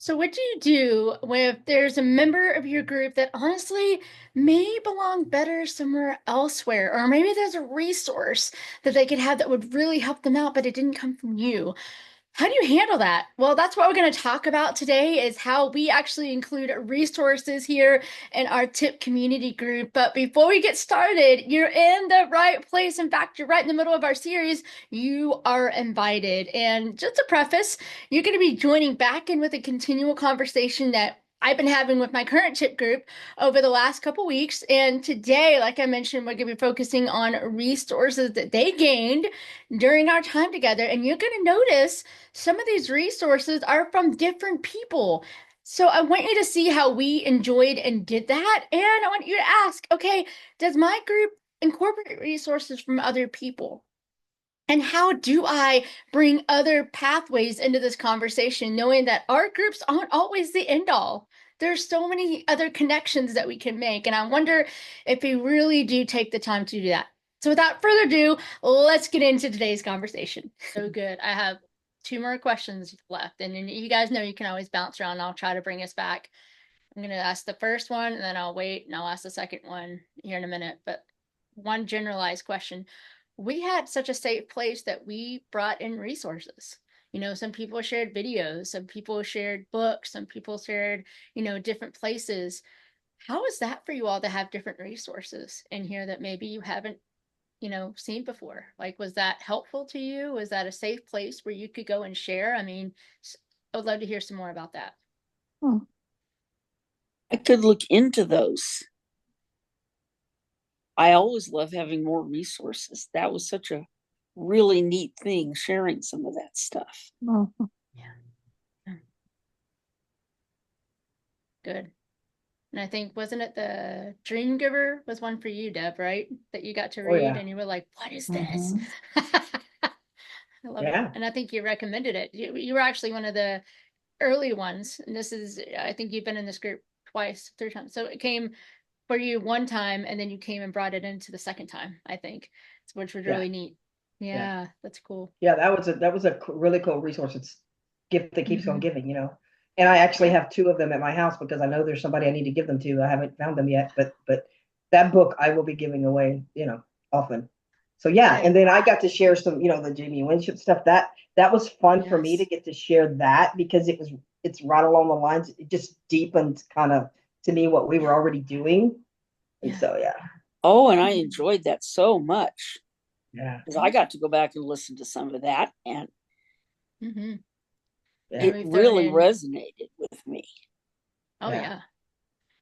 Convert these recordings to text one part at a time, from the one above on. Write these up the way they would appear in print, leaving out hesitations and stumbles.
So, what do you do if there's a member of your group that honestly may belong better somewhere elsewhere? Or maybe there's a resource that they could have that would really help them out, but it didn't come from you. How do you handle that? Well, that's what we're going to talk about today is how we actually include resources here in our tip community group. But before we get started, you're in the right place. In fact, you're right in the middle of our series. You are invited. And just to preface, you're going to be joining back in with a continual conversation that I've been having with my current tip group over the last couple weeks. And today, like I mentioned, we're going to be focusing on resources that they gained during our time together. And you're going to notice some of these resources are from different people. So I want you to see how we enjoyed and did that. And I want you to ask, okay, does my group incorporate resources from other people? And how do I bring other pathways into this conversation, knowing that our groups aren't always the end all? There's so many other connections that we can make. And I wonder if we really do take the time to do that. So without further ado, let's get into today's conversation. So good. I have two more questions left. And you guys know you can always bounce around. I'll try to bring us back. I'm going to ask the first one and then I'll wait and I'll ask the second one here in a minute. But one generalized question. We had such a safe place that we brought in resources. Some people shared videos, some people shared books, some people shared, different places. How is that for you all to have different resources in here that maybe you haven't, seen before? Like, was that helpful to you? Was that a safe place where you could go and share? I mean, I would love to hear some more about that. Hmm. I could look into those. I always love having more resources. That was such a really neat thing, sharing some of that stuff. Yeah. Good. And I think, wasn't it the Dream Giver was one for you, Deb, right? That you got to Oh read yeah. and you were like, what is this? Mm-hmm. I love it. Yeah. And I think you recommended it. You were actually one of the early ones. And this is, I think you've been in this group twice, three times. So it came for you one time and then you came and brought it into the second time, I think, which was Yeah. really neat. Yeah. Yeah, that's cool. Yeah. That was a really cool resource. It's gift that keeps on Hmm. giving. And I actually Yeah. have two of them at my house because I know there's somebody I need to give them to. I haven't found them yet, but that book I will be giving away, often. So yeah, and Good. then I got to share some, the Jamie Winship stuff. That was fun for me to Yes. get to share that because it's right along the lines. It just deepened kind of to me what we were already doing. And Yeah. so yeah. Oh, and I enjoyed that so much Yeah. because I got to go back and listen to some of that, and Hmm. And Yeah. it we've thrown really in, resonated with me. oh Yeah. yeah.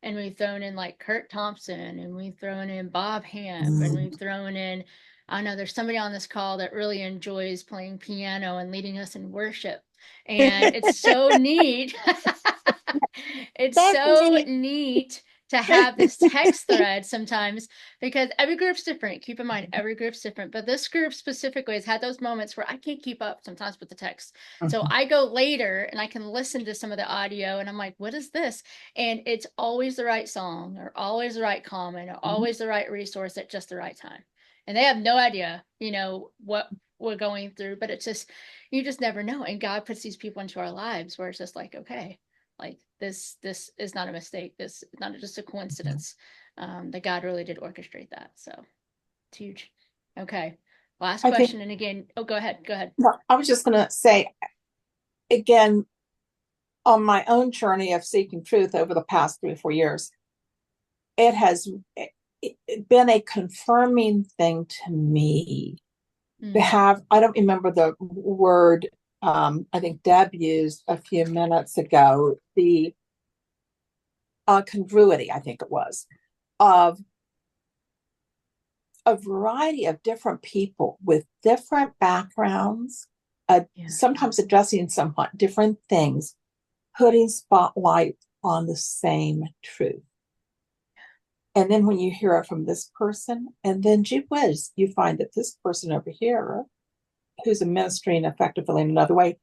And we've thrown in like Kurt Thompson and we've thrown in Bob Hamp and Mm. we've thrown in, I know there's somebody on this call that really enjoys playing piano and leading us in worship. And it's so neat. It's That's so me. neat to have this text thread sometimes because every group's different. Keep in mind, every group's different. But this group specifically has had those moments where I can't keep up sometimes with the text. So I go later and I can listen to some of the audio and I'm like, what is this? And it's always the right song or always the right comment or Mhm. always the right resource at just the right time. And they have no idea, what we're going through, but it's just, you just never know. And God puts these people into our lives where it's just like, okay, like this is not a mistake. This is not just a coincidence. That God really did orchestrate that. So it's huge. Okay. Last I think question. And again, oh, go ahead. Go ahead. no, I was just going to say again, on my own journey of seeking truth over the past 3 or 4 years, it has been a confirming thing to me to Mm, have, I don't remember the word, I think Deb used a few minutes ago, the congruity, I think it was, of a variety of different people with different backgrounds, yeah. sometimes addressing somewhat different things, putting spotlight on the same truth. And then when you hear it from this person, and then gee whiz, you find that this person over here, who's ministering effectively in another way,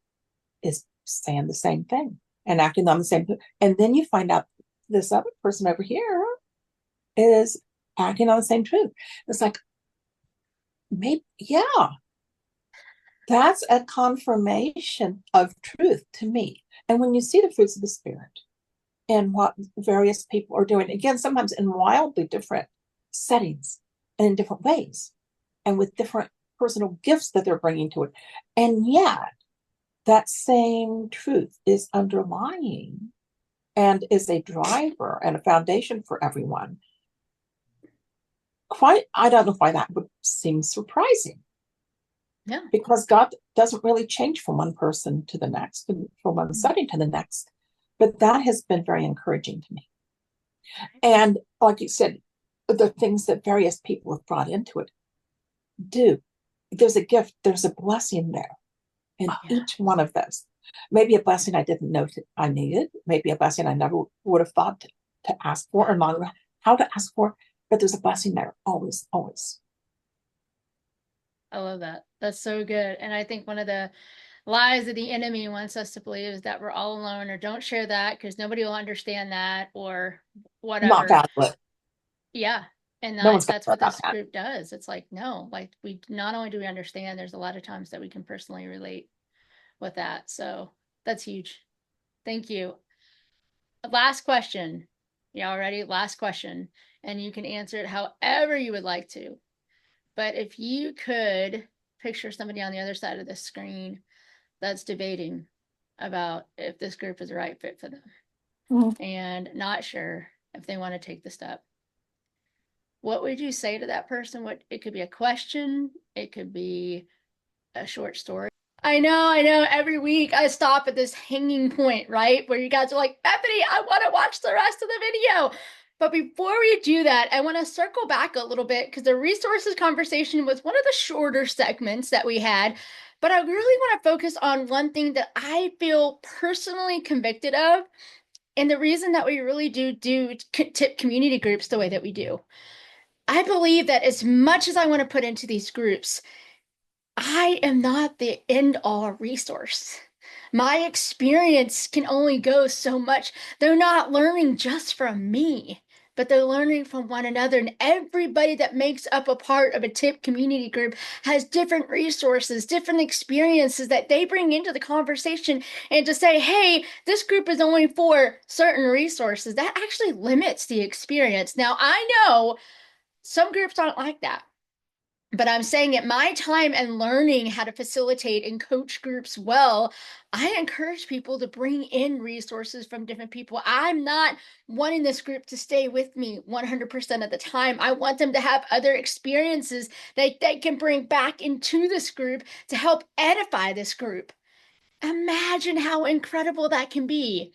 is saying the same thing and acting on the same thing. And then you find out this other person over here is acting on the same truth. It's like, maybe, yeah, that's a confirmation of truth to me. And when you see the fruits of the Spirit and what various people are doing, again, sometimes in wildly different settings and in different ways and with different personal gifts that they're bringing to it. And yet, that same truth is underlying and is a driver and a foundation for everyone. I don't know why that would seem surprising. Yeah. Because God doesn't really change from one person to the next, and from one setting to the next. But that has been very encouraging to me. And like you said, the things that various people have brought into it do. There's a gift, there's a blessing there in each one of those. Maybe a blessing I didn't know I needed, maybe a blessing I never would have thought to ask for or not how to ask for, but there's a blessing there always, always. I love that. That's so good. And I think one of the lies that the enemy wants us to believe is that we're all alone, or don't share that because nobody will understand that, or Not whatever. valid. Yeah. And No one's that's care what about this that. group does. It's like, no, like we not only do we understand, there's a lot of times that we can personally relate with that. So that's huge. Thank you. Last question. Y'all ready? Last question. And you can answer it however you would like to. But if you could picture somebody on the other side of the screen that's debating about if this group is the right fit for them and not sure if they want to take the step, what would you say to that person? What it could be a question, it could be a short story. I know. Every week I stop at this hanging point, right? Where you guys are like, Bethany, I want to watch the rest of the video. But before we do that, I want to circle back a little bit because the resources conversation was one of the shorter segments that we had. But I really want to focus on one thing that I feel personally convicted of. And the reason that we really do tip community groups the way that we do. I believe that as much as I want to put into these groups, I am not the end all resource. My experience can only go so much. They're not learning just from me, but they're learning from one another. And everybody that makes up a part of a tip community group has different resources, different experiences that they bring into the conversation. And to say, hey, this group is only for certain resources, that actually limits the experience. Now, I know some groups aren't like that. But I'm saying at my time and learning how to facilitate and coach groups well, I encourage people to bring in resources from different people. I'm not wanting this group to stay with me 100% of the time. I want them to have other experiences that they can bring back into this group to help edify this group. Imagine how incredible that can be.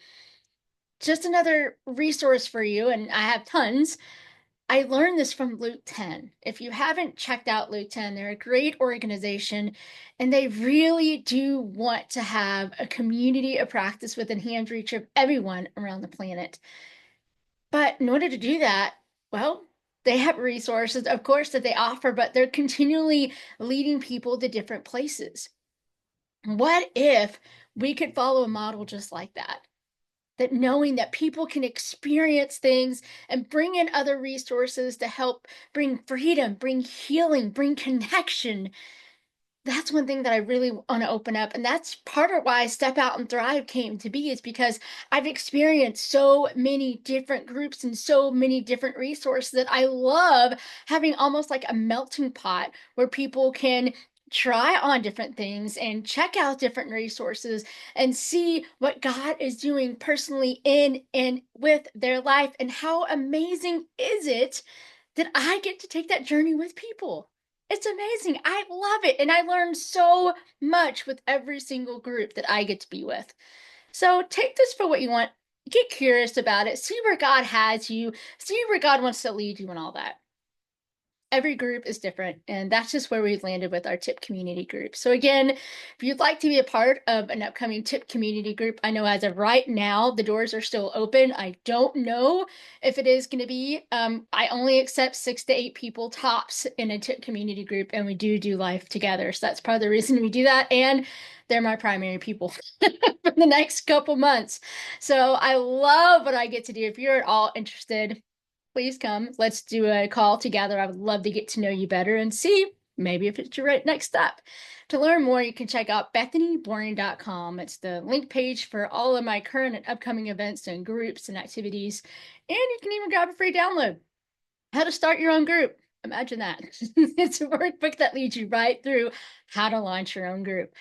Just another resource for you, and I have tons. I learned this from Luke 10. If you haven't checked out Luke 10, they're a great organization and they really do want to have a community of practice within hand reach of everyone around the planet. But in order to do that, well, they have resources, of course, that they offer, but they're continually leading people to different places. What if we could follow a model just like that? That knowing that people can experience things and bring in other resources to help bring freedom, bring healing, bring connection. That's one thing that I really want to open up. And that's part of why Step Out and Thrive came to be, is because I've experienced so many different groups and so many different resources that I love having almost like a melting pot where people can try on different things and check out different resources and see what God is doing personally in and with their life. And how amazing is it that I get to take that journey with people? It's amazing. I love it. And I learn so much with every single group that I get to be with. So take this for what you want. Get curious about it. See where God has you. See where God wants to lead you and all that. Every group is different, and that's just where we've landed with our tip community group. So again, if you'd like to be a part of an upcoming tip community group, I know as of right now the doors are still open. I don't know if it is going to be. I only accept 6 to 8 people tops in a tip community group, and we do life together. So that's part of the reason we do that, and they're my primary people for the next couple months. So I love what I get to do. If you're at all interested, please come. Let's do a call together. I would love to get to know you better and see maybe if it's your right next step. To learn more, you can check out bethanyboring.com. It's the link page for all of my current and upcoming events and groups and activities. And you can even grab a free download. How to start your own group. Imagine that. It's a workbook that leads you right through how to launch your own group.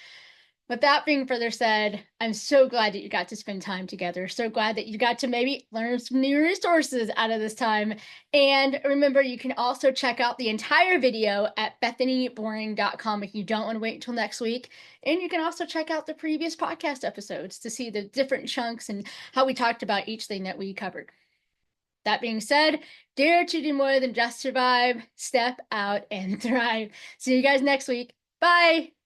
With that being further said, I'm so glad that you got to spend time together. So glad that you got to maybe learn some new resources out of this time. And remember, you can also check out the entire video at bethanyboring.com if you don't want to wait until next week. And you can also check out the previous podcast episodes to see the different chunks and how we talked about each thing that we covered. That being said, dare to do more than just survive, step out and thrive. See you guys next week. Bye.